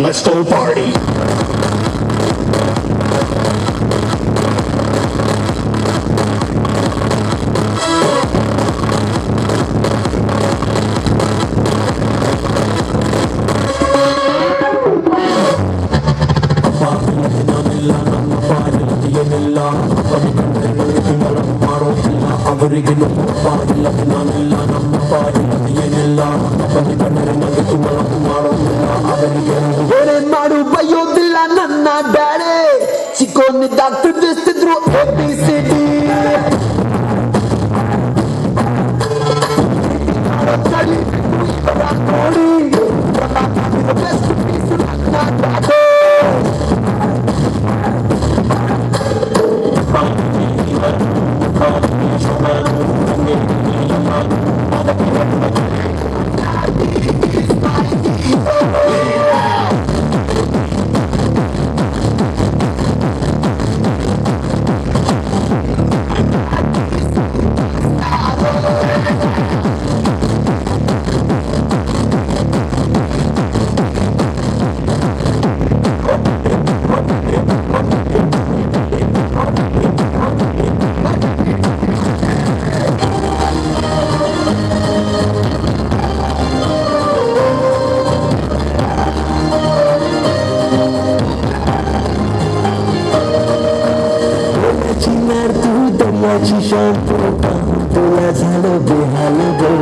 Let's go party. Maru bayodilla nanna dare Chikone doctor just through ABCD the best piece of nanna तुला झालं बेहाल गो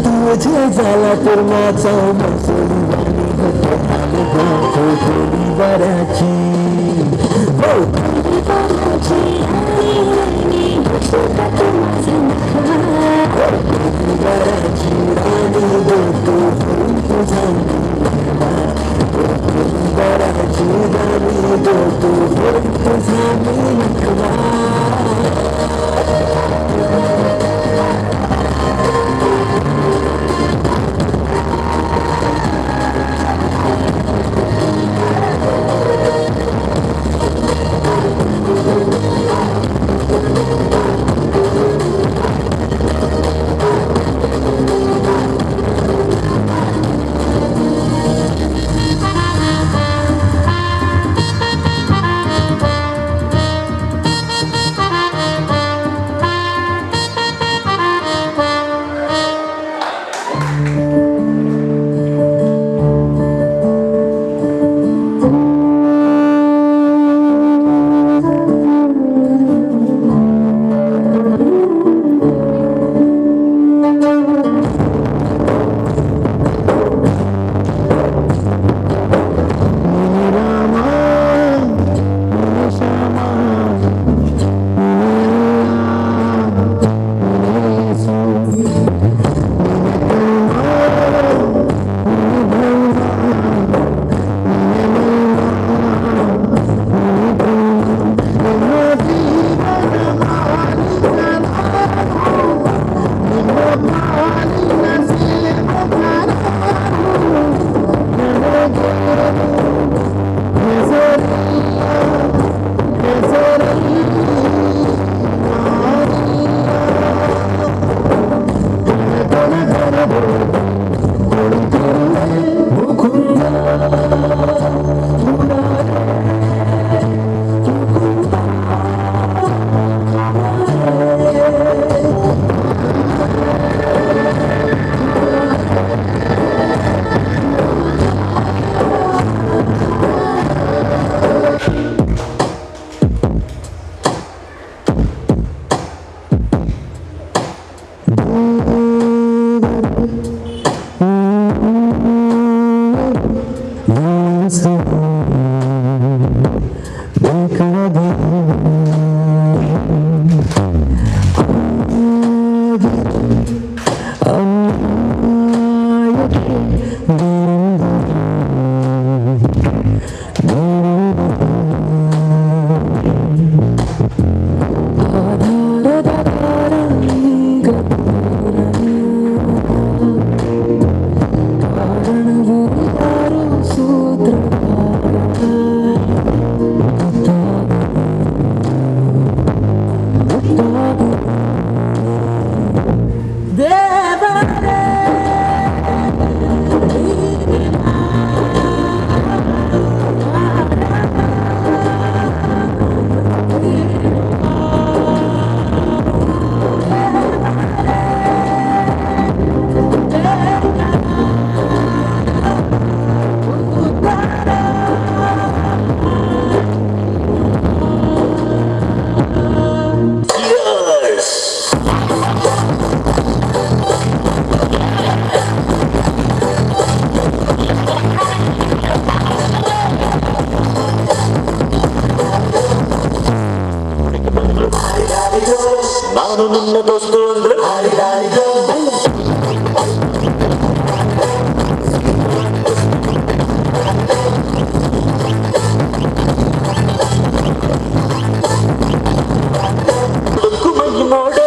तुझे झाला तर माझा मसोली वाणी होतो हाल गो थोडी बराची बराची राणी देतो तुझा बराची राणी देतो तुझा मी ನಾನು ನಿನ್ನ ದೋಸ್ತು ಅಂದ್ರೆ ಹಾರಿದಾರಿದು ನೋಡೆ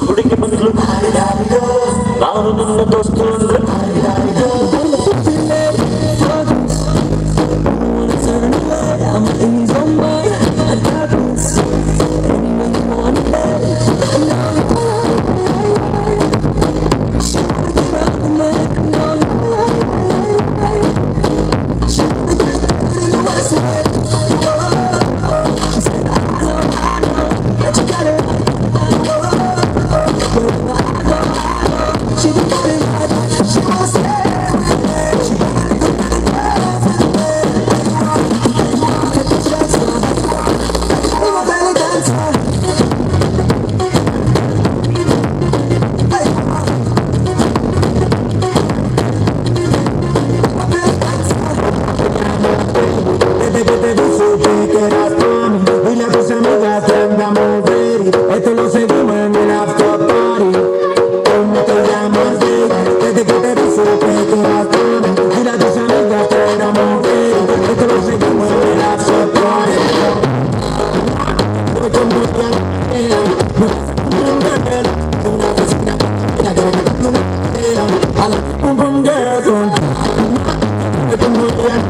ಹುಡುಗಿ ಬಂದ್ಲು ನಾನು ನಿನ್ನ ದೋಸ್ತು ಅಂದ್ರೆ Esto lo seguimos en el after party. ¿Cómo te llamas, baby? Desde que te vi supe que eras tú. Dile a tus amigas que éramos baby. Esto lo seguimos en el after party. Voy con tu plan, una vecina, la que me da una a la pum girl, con tu plan,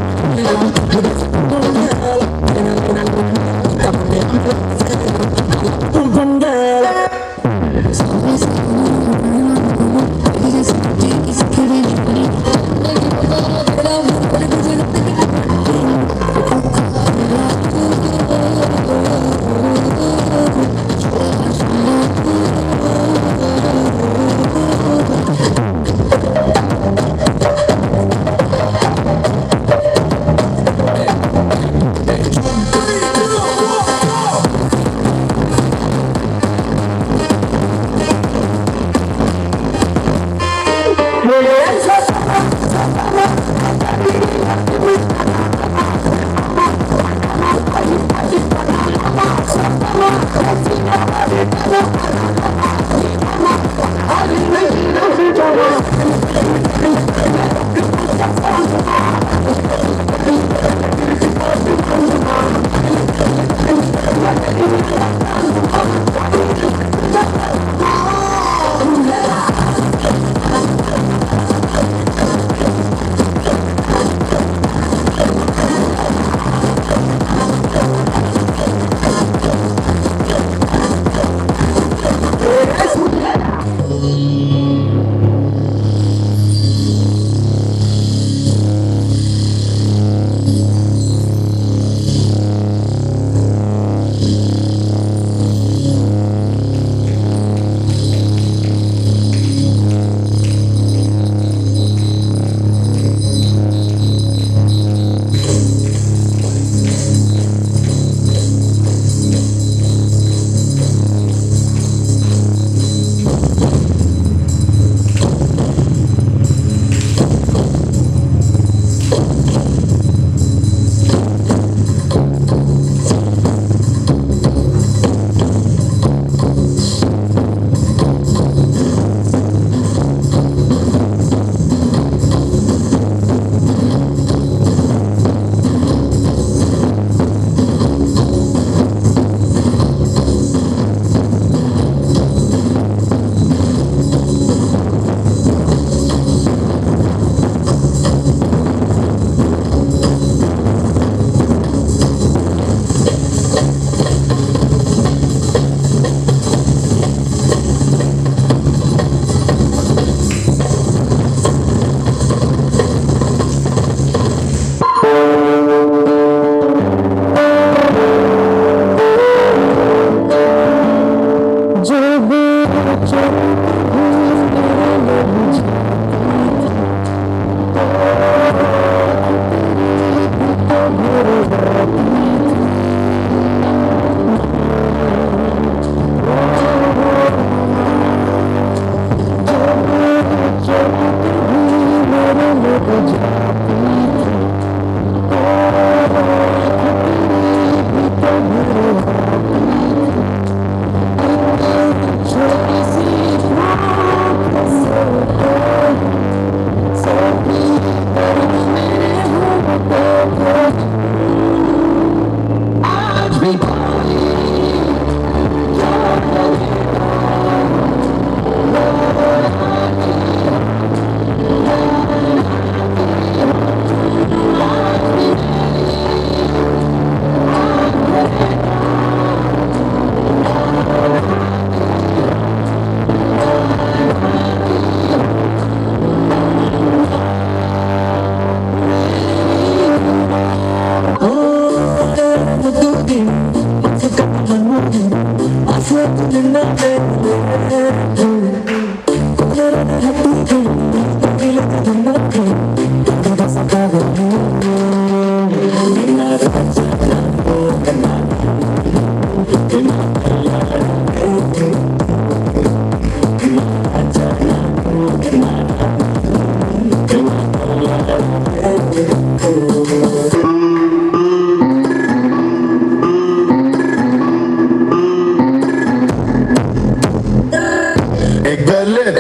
Ik ben lid.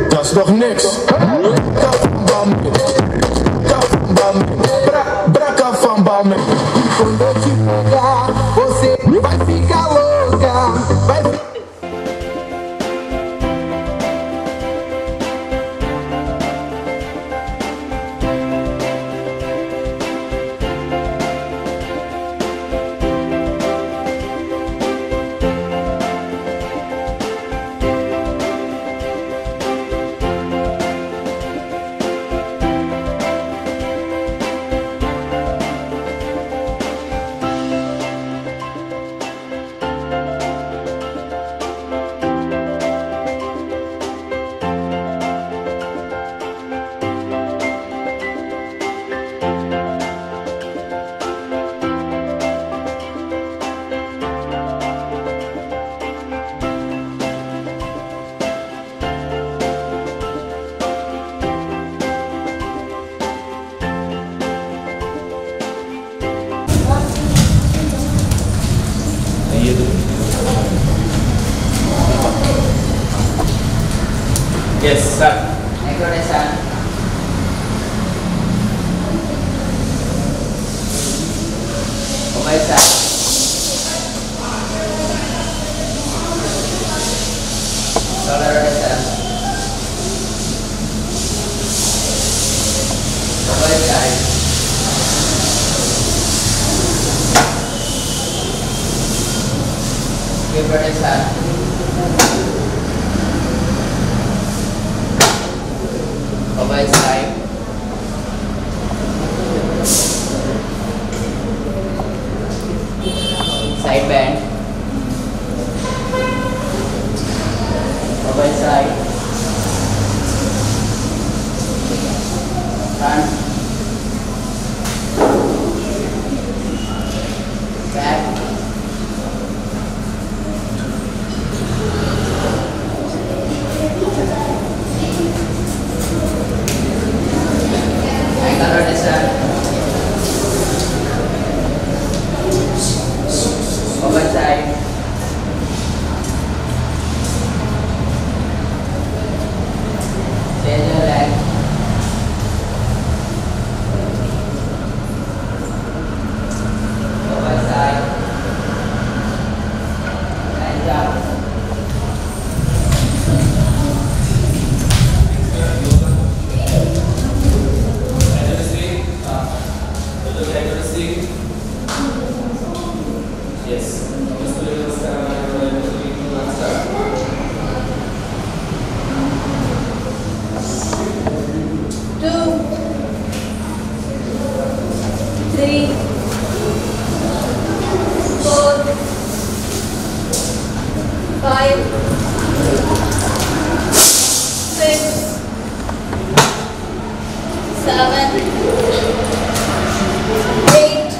Dat is nog niks. Braca van Bambi. Quando eu te pegar, você vai ficar louca. Vai ficar. Yes, sir. Accommodation. Mobile sir. Solar rotation. Mobile side. Keep rotation. Mobile side. Side band. Mobile side. Front. Back. Angle rotation. Mobile side. Change your leg. Mobile side. And jump. Yes. 2, 3, 4, 5, 6, 7, 8,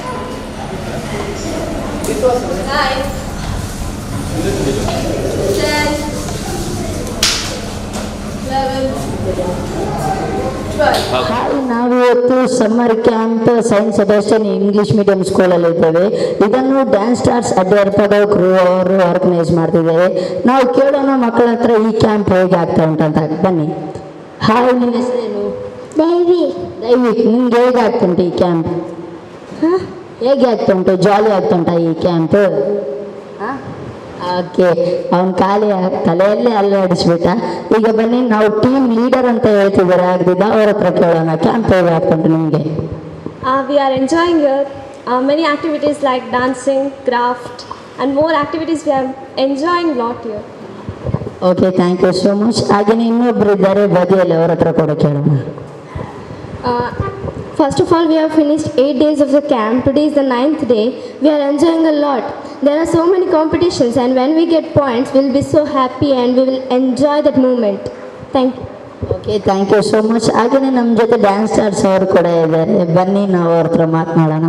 9, 10, hi, ನಾವಿವತ್ತು summer camp science Sebastian English medium ಸ್ಕೂಲಲ್ಲಿ ಇದ್ದೇವೆ. ಇದನ್ನು dance stars ಅಡ್ಡರ್ಪದ ಕ್ರೂ ಅವರು organise ಮಾಡ್ತಿದ್ದೇವೆ. ನಾವು ಕೇಳೋಣ ಮಕ್ಕಳ ಹತ್ರ ಈ ಕ್ಯಾಂಪ್ ಹೇಗೆ ಆಗ್ತಾ ಉಂಟಂತ. ಬನ್ನಿ. ಹಾಯ್, ನಿಮ್ಮ ಹೆಸರೇನು? ದೈವಿಕ್. ನಿಮ್ಗೆ ಹೇಗೆ ಆಗ್ತುಂಟು ಈ ಕ್ಯಾಂಪ್? ಹೇಗೆ ಆಗ್ತುಂಟು? ಜಾಲಿ ಆಗ್ತುಂಟ ಈ ಕ್ಯಾಂಪ್? ಓಕೆ, ಅವನ ತಲೆಯಲ್ಲೇ ಅಲ್ಲಾಡಿಸ್ಬಿಟ್ಟ. ಈಗ ಬನ್ನಿ, ನಾವು ಟೀಮ್ ಲೀಡರ್ ಅಂತ ಹೇಳ್ತಿದ್ದಾರೆ ಆಗದಿದ್ದ, ಅವ್ರ ಹತ್ರ ಕೇಳೋಣ. ಕ್ಯಾಂಪ್ ಹೇಗೆ ಆಗ್ತುಂಟು ನಿಮಗೆ? We are enjoying here many activities like dancing, craft, and more activities. We are enjoying a lot here. Okay, thank you so much. ಹಾಗೆಯೇ ಇನ್ನೊಬ್ರು ಇದ್ದಾರೆ ಬದಿಯಲ್ಲಿ, ಅವ್ರ ಹತ್ರ ಕೂಡ ಕೇಳೋಣ. First of all, we have finished 8 days of the camp. Today is the 9th day. We are enjoying a lot. There are so many competitions, and when we get points, we'll be so happy and we will enjoy that moment. Thank you. Okay, thank you so much. ಹಾಗೆಯೇ ನಮ್ಮ ಜೊತೆ dance stars ಅವರು ಕೂಡ ಇದ್ದಾರೆ. ಬನ್ನಿ, ನಾವು ಅವ್ರ ಹತ್ರ ಮಾತನಾಡೋಣ.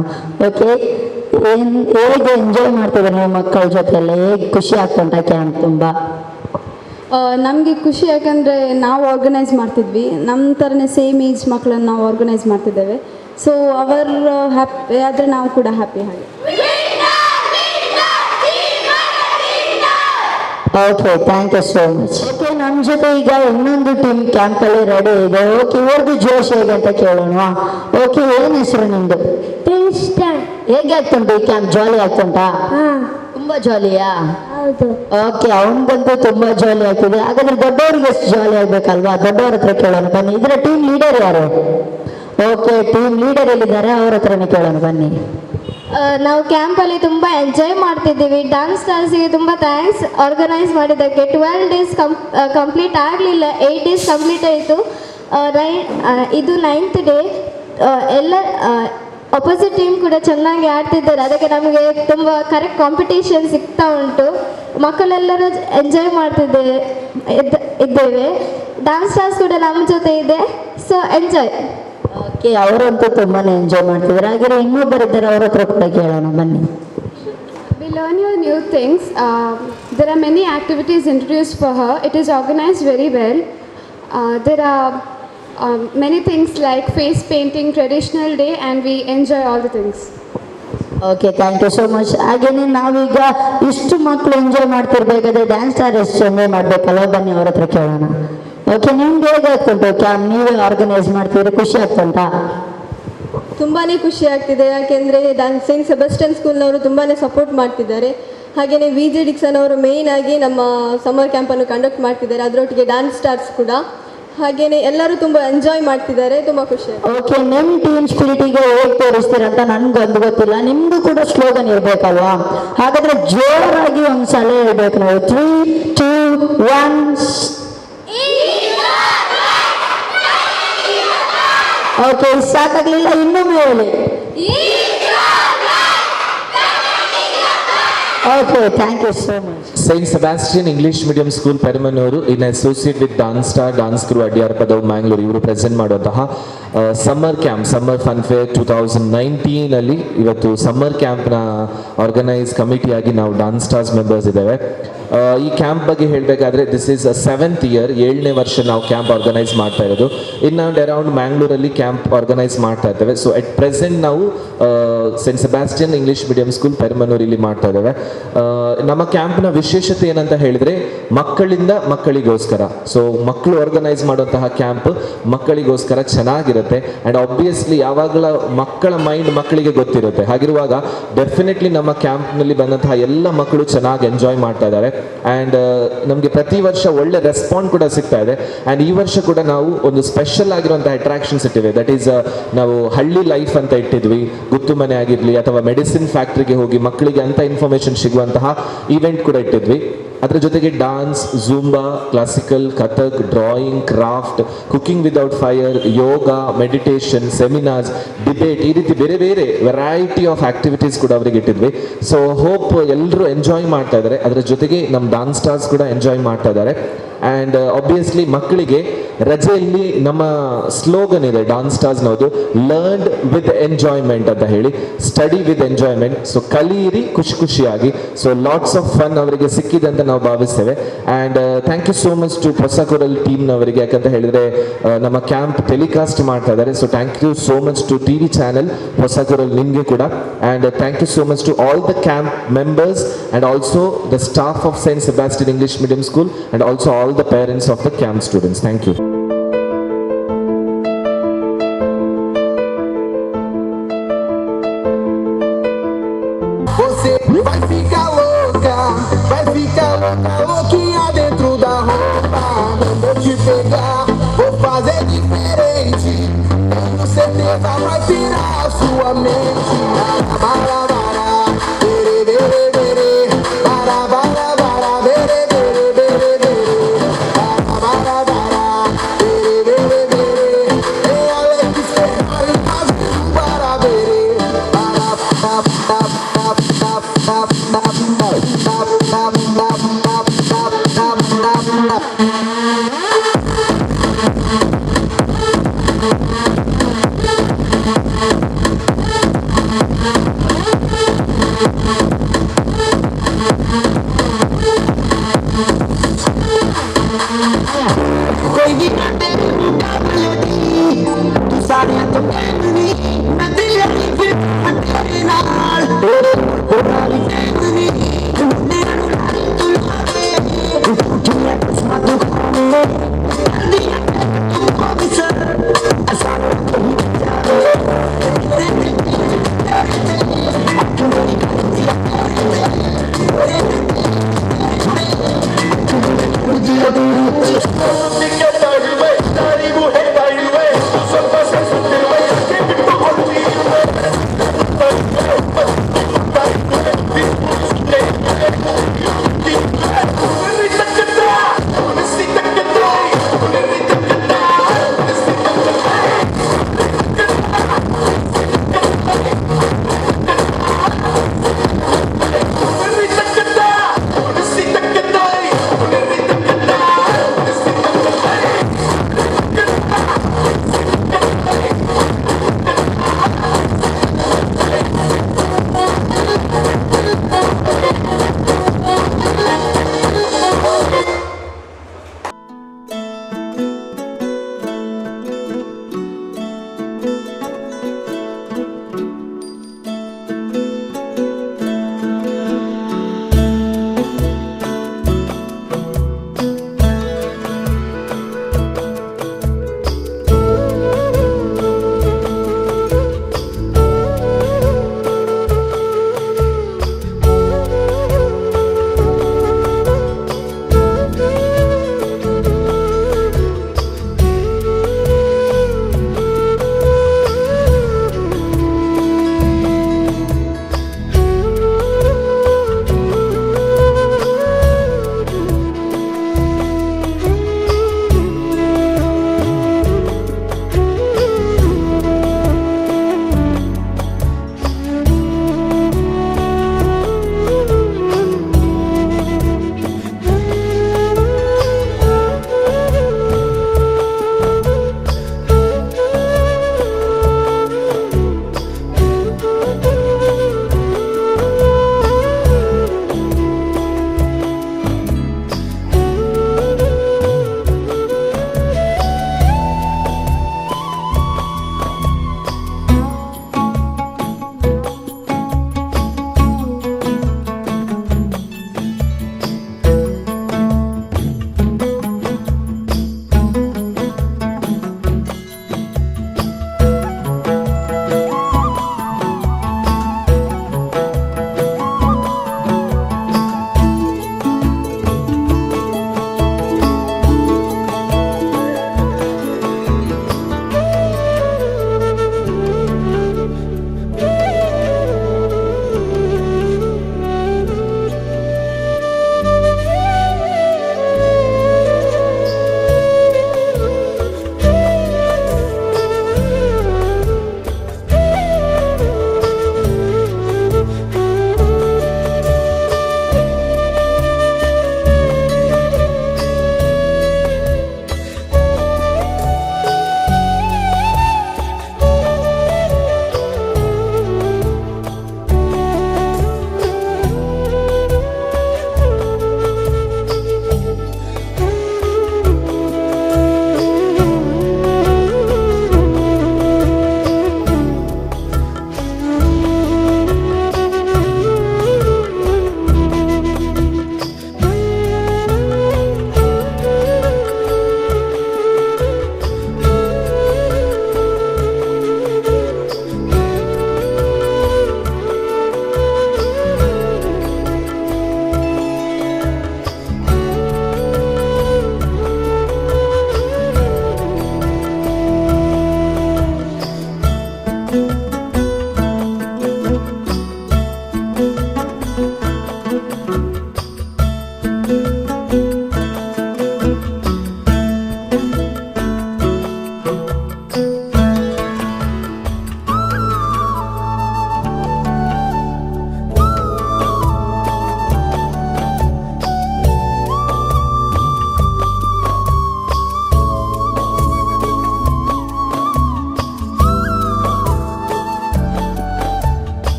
ಓಕೆ, ಹೇಗೆ ಎಂಜಾಯ್ ಮಾಡ್ತಿದ್ದಾರೆ ನೀವು ಮಕ್ಕಳ ಜೊತೆ ಎಲ್ಲ? ಹೇಗೆ ಖುಷಿ ಆಗ್ತುಂಟ ಕ್ಯಾಂಪ್? ತುಂಬ ನಮಗೆ ಖುಷಿ, ಯಾಕಂದರೆ ನಾವು ಆರ್ಗನೈಸ್ ಮಾಡ್ತಿದ್ವಿ. ನಮ್ಮ ಥರನೇ ಸೇಮ್ ಏಜ್ ಮಕ್ಕಳನ್ನು ನಾವು ಆರ್ಗನೈಸ್ ಮಾಡ್ತಿದ್ದೇವೆ. ಸೊ ಅವರು ಹ್ಯಾಪಿ ಆದರೆ ನಾವು ಕೂಡ ಹ್ಯಾಪಿ. ಹಾಗೆ okay, thank you so much. Okay, ನಮ್ಮ ಜೊತೆ ಈಗ ಇನ್ನೊಂದು ಟೀಮ್ ಕ್ಯಾಂಪಲ್ಲಿ ರೆಡಿ ಇದೆ. ಓಕೆ, ಇವ್ರದ್ದು ಜೋಶ್ ಹೇಗೆ ಅಂತ ಕೇಳೋಣ. ಓಕೆ, ಏನು ಹೆಸರು ನಿಮ್ಮದು? ಹೇಗೆ ಆಗ್ತುಂಟು ಈ ಕ್ಯಾಂಪ್? ಜಾಲಿ ಆಗ್ತುಂಟಾ? ತುಂಬ ಜಾಲಿಯಾ? ಓಕೆ, ಅವನಿಗಂತೂ ತುಂಬಾ ಜಾಲಿ ಆಗ್ತಿದೆ. ಹಾಗಾದ್ರೆ ದೊಡ್ಡವ್ರಿಗೆ ಎಷ್ಟು ಜಾಲಿ ಆಗ್ಬೇಕಲ್ವಾ? ದೊಡ್ಡವ್ರ ಹತ್ರ ಕೇಳೋಣ ಬನ್ನಿ. ಇದರ ಟೀಮ್ ಲೀಡರ್ ಯಾರು? ಓಕೆ, ಟೀಮ್ ಲೀಡರ್ ಎಲ್ಲಿದ್ದಾರೆ? ಅವ್ರ ಹತ್ರನೇ ಕೇಳೋಣ ಬನ್ನಿ. ನಾವು ಕ್ಯಾಂಪಲ್ಲಿ ತುಂಬ ಎಂಜಾಯ್ ಮಾಡ್ತಿದ್ದೀವಿ. ಡ್ಯಾನ್ಸ್ ಸ್ಟಾರ್ಸಿಗೆ ತುಂಬ ಥ್ಯಾಂಕ್ಸ್ ಆರ್ಗನೈಸ್ ಮಾಡಿದ್ದಕ್ಕೆ. 12 ಡೇಸ್ ಕಂಪ್ಲೀಟ್ ಆಗಲಿಲ್ಲ, 8 ಡೇಸ್ ಕಂಪ್ಲೀಟ್ ಆಯಿತು. ಇದು 9th ಡೇ. ಎಲ್ಲ ಅಪೋಸಿಟ್ ಟೀಮ್ ಕೂಡ ಚೆನ್ನಾಗಿ ಆಡ್ತಿದ್ದಾರೆ. ಅದಕ್ಕೆ ನಮಗೆ ತುಂಬ ಕರೆಕ್ಟ್ ಕಾಂಪಿಟೇಷನ್ ಸಿಗ್ತಾ ಉಂಟು. ಮಕ್ಕಳೆಲ್ಲರೂ ಎಂಜಾಯ್ ಇದ್ದೇವೆ. ಡ್ಯಾನ್ಸ್ ಸ್ಟಾರ್ಸ್ ಕೂಡ ನಮ್ಮ ಜೊತೆ ಇದೆ. So enjoy. ಓಕೆ, ಅವರಂತೂ ತುಂಬಾನೇ ಎಂಜಾಯ್ ಮಾಡ್ತಿದ್ದಾರೆ. ಹಾಗೆ ಇನ್ನೊಬ್ಬರಿದ್ದಾರೆ, ಅವ್ರ ಹತ್ರ ಕೂಡ ಕೇಳೋಣ ಬನ್ನಿ. We learn here new things. There are many activities introduced for her. It is organized very well. There are many things like face painting, traditional day, and we enjoy all the things. Okay, thank you so much. ಹಾಗೇನೆ ನಾವೀಗ ಇಷ್ಟು ಮಕ್ಕಳು enjoy ಮಾಡ್ತಿರ್ಬೇಕಾದ್ರೆ dance star ಎಷ್ಟು enjoy ಮಾಡ್ಬೇಕಲ್ವ? ಬನ್ನಿ, ಅವ್ರ ಹತ್ರ ಕೇಳೋಣ. ಓಕೆ, ನಿಮ್ಗೆ ಹೇಗೆ ಆಗ್ತುಂಟು ಕ್ಯಾಂಪ್? ನೀವೇ ಆರ್ಗನೈಸ್ ಮಾಡ್ತಿದ್ರೆ ಖುಷಿ ಆಗ್ತುಂಟಾ? ತುಂಬಾ ಖುಷಿ ಆಗ್ತಿದೆ, ಯಾಕೆಂದರೆ ಸೈಂಟ್ ಸೆಬಾಸ್ಟಿಯನ್ ಸ್ಕೂಲ್ನವರು ತುಂಬಾ ಸಪೋರ್ಟ್ ಮಾಡ್ತಿದ್ದಾರೆ. ಹಾಗೆಯೇ VJ ಡಿಕ್ಸನ್ ಅವರು ಮೇಯ್ನ್ ಆಗಿ ನಮ್ಮ ಸಮ್ಮರ್ ಕ್ಯಾಂಪನ್ನು ಕಂಡಕ್ಟ್ ಮಾಡ್ತಿದ್ದಾರೆ. ಅದರೊಟ್ಟಿಗೆ ಡ್ಯಾನ್ಸ್ ಸ್ಟಾರ್ಸ್ ಕೂಡ. ಹಾಗೆಯೇ ಎಲ್ಲರೂ ತುಂಬ ಎಂಜಾಯ್ ಮಾಡ್ತಿದ್ದಾರೆ. ತುಂಬ ಖುಷಿ. ಓಕೆ, ನಿಮ್ಮ ಟೀಮ್ ಸ್ಪಿರಿಟಿಗೆ ಹೇಗೆ ತೋರಿಸ್ತೀರಂತ ನನ್ಗೊಂದು ಗೊತ್ತಿಲ್ಲ. ನಿಮ್ದು ಕೂಡ ಸ್ಲೋಗನ್ ಇರ್ಬೇಕಲ್ವಾ? ಹಾಗಾದ್ರೆ ಜೋರಾಗಿ ಒಂದ್ಸಲ ಹೇಳ್ಬೇಕು ನಾವು. 3, 2, 1. ಓಕೆ, ಸಾಕಾಗ್ಲಿಲ್ಲ, ಇನ್ನೊಮ್ಮೆ ಹೇಳಿ. Okay, thank you so much. Saint Sebastian English Medium School Perimanuru in associate with Dance Star Dance Crew Adyarpada Mangalore ಇವರು ಪ್ರೆಸೆಂಟ್ ಮಾಡುವಂತಹ summer camp, summer fun fair 2019 ಅಲ್ಲಿ ಇವತ್ತು ಸಮ್ಮರ್ ಕ್ಯಾಂಪ್ನ ಆರ್ಗನೈಸ್ ಕಮಿಟಿಯಾಗಿ ನಾವು ಡಾನ್ಸ್ ಸ್ಟಾರ್ಸ್ ಮೆಂಬರ್ಸ್ ಇದ್ದೇವೆ. ಈ camp ಬಗ್ಗೆ ಹೇಳಬೇಕಾದ್ರೆ this is 7th year, 7ನೇ ವರ್ಷ ನಾವು ಕ್ಯಾಂಪ್ ಆರ್ಗನೈಸ್ ಮಾಡ್ತಾ ಇರೋದು. ಇನ್ನು ಅರೌಂಡ್ ಮ್ಯಾಂಗ್ಳೂರಲ್ಲಿ ಕ್ಯಾಂಪ್ ಆರ್ಗನೈಸ್ ಮಾಡ್ತಾ ಇದ್ದೇವೆ. ಸೊ ಅಟ್ ಪ್ರೆಸೆಂಟ್ ನಾವು saint Sebastian English medium school Permannur ಇಲ್ಲಿ ಮಾಡ್ತಾ ಇದ್ದೇವೆ. ನಮ್ಮ ಕ್ಯಾಂಪ್ನ ವಿಶೇಷತೆ ಏನಂತ ಹೇಳಿದ್ರೆ ಮಕ್ಕಳಿಂದ ಮಕ್ಕಳಿಗೋಸ್ಕರ. ಸೊ ಮಕ್ಕಳು ಆರ್ಗನೈಸ್ ಮಾಡುವಂತಹ ಕ್ಯಾಂಪ್ ಮಕ್ಕಳಿಗೋಸ್ಕರ ಚೆನ್ನಾಗಿರುತ್ತೆ. ಆ್ಯಂಡ್ ಆಬ್ವಿಯಸ್ಲಿ ಯಾವಾಗಲ ಮಕ್ಕಳ ಮೈಂಡ್ ಮಕ್ಕಳಿಗೆ ಗೊತ್ತಿರುತ್ತೆ. ಹಾಗಿರುವಾಗ ಡೆಫಿನೆಟ್ಲಿ ನಮ್ಮ ಕ್ಯಾಂಪ್ನಲ್ಲಿ ಬಂದಂತಹ ಎಲ್ಲ ಮಕ್ಕಳು ಚೆನ್ನಾಗಿ ಎಂಜಾಯ್ ಮಾಡ್ತಾ ಇದ್ದಾರೆ. ಆ್ಯಂಡ್ ನಮಗೆ ಪ್ರತಿ ವರ್ಷ ಒಳ್ಳೆ ರೆಸ್ಪಾನ್ಸ್ ಕೂಡ ಸಿಗ್ತಾ ಇದೆ. ಆ್ಯಂಡ್ ಈ ವರ್ಷ ಕೂಡ ನಾವು ಒಂದು ಸ್ಪೆಷಲ್ ಆಗಿರುವಂತಹ ಅಟ್ರಾಕ್ಷನ್ಸ್ ಇಟ್ಟಿವೆ. ದಟ್ ಈಸ್ ನಾವು ಹಳ್ಳಿ ಲೈಫ್ ಅಂತ ಇಟ್ಟಿದ್ವಿ. ಗುತ್ತು ಮನೆ ಆಗಿರಲಿ ಅಥವಾ ಮೆಡಿಸಿನ್ ಫ್ಯಾಕ್ಟ್ರಿಗೆ ಹೋಗಿ ಮಕ್ಕಳಿಗೆ ಅಂತ ಇನ್ಫಾರ್ಮೇಶನ್ ಸಿಗುವಂತಹ ಇವೆಂಟ್ ಕೂಡ ಇಟ್ಟಿದ್ವಿ. ಅದರ ಜೊತೆಗೆ dance, zumba, classical, kathak, drawing, craft, cooking without fire, yoga, meditation, seminars, debate, ಈ ರೀತಿ ಬೇರೆ ಬೇರೆ ವೆರೈಟಿ ಆಫ್ ಆಕ್ಟಿವಿಟೀಸ್ ಕೂಡ ಅವರಿಗೆ ಇಟ್ಟಿದ್ವಿ. ಸೊ ಹೋಪ್ ಎಲ್ಲರೂ ಎಂಜಾಯ್ ಮಾಡ್ತಾ ಇದ್ದಾರೆ. ಅದರ ಜೊತೆಗೆ ನಮ್ಮ ಡಾನ್ಸ್ ಸ್ಟಾರ್ಸ್ ಕೂಡ ಎಂಜಾಯ್ ಮಾಡ್ತಾ ಇದ್ದಾರೆ. ಆ್ಯಂಡ್ ಆಬ್ವಿಯಸ್ಲಿ ಮಕ್ಕಳಿಗೆ ರಜೆಯಲ್ಲಿ ನಮ್ಮ ಸ್ಲೋಗನ್ ಇದೆ ಡಾನ್ಸ್ ಸ್ಟಾರ್ಸ್ನವುದು, ಲರ್ನ್ಡ್ ವಿತ್ ಎಂಜಾಯ್ಮೆಂಟ್ ಅಂತ ಹೇಳಿ, ಸ್ಟಡಿ ವಿತ್ ಎಂಜಾಯ್ಮೆಂಟ್. ಸೊ ಕಲಿಯಿರಿ ಖುಷಿಯಾಗಿ. ಸೊ ಲಾಟ್ಸ್ ಆಫ್ ಫನ್ ಅವರಿಗೆ ಸಿಕ್ಕಿದೆ ಅಂತ ನಾವು ಭಾವಿಸ್ತೇವೆ. And thank you so much to Hosakoral ಟೀಮ್ನವರಿಗೆ, ಯಾಕಂತ ಹೇಳಿದರೆ ನಮ್ಮ ಕ್ಯಾಂಪ್ ಟೆಲಿಕಾಸ್ಟ್ ಮಾಡ್ತಾ ಇದ್ದಾರೆ. So thank you so much to TV channel Hosakoral, ನಿಮಗೆ ಕೂಡ. And thank you so much to all the camp members and also the staff of saint Sebastian English medium school and also all the parents of the camp students. Thank you.